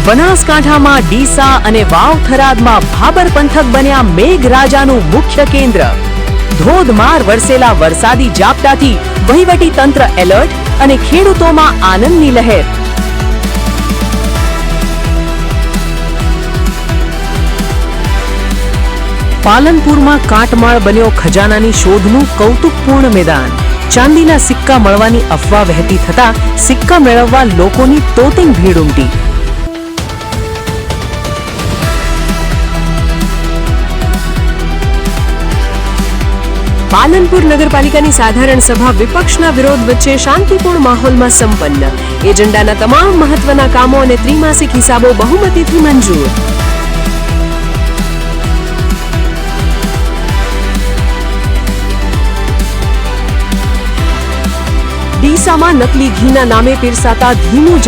બનાસકાંઠામાં ડીસા અને વાવ થરાદમાં ભાબર પંથક બન્યા મેઘરાજાનું મુખ્ય કેન્દ્ર। ધોધમાર વરસેલા વરસાદી ઝાપટાથી વહીવટી તંત્ર એલર્ટ અને ખેડૂતોમાં આનંદની લહેર। પાલનપુરમાં કાટમાળ બન્યો ખજાનાની શોધનું કૌતુકપૂર્ણ મેદાન। ચાંદીના સિક્કા મળવાની અફવા વહેતી થતા સિક્કા મેળવવા લોકોની તોતિંગ ભીડ ઉમટી। પાલનપુર નગરપાલિકાની સાધારણ સભા વિપક્ષના વિરોધ વચ્ચે શાંતિપૂર્ણ માહોલમાં સંપન્ન। એજન્ડાના તમામ મહત્વના કામો અને ત્રિમાસિક હિસાબો બહુમતીથી મંજૂર। ડીસામાં નકલી ઘીના નામે પીરસાતા ધીમું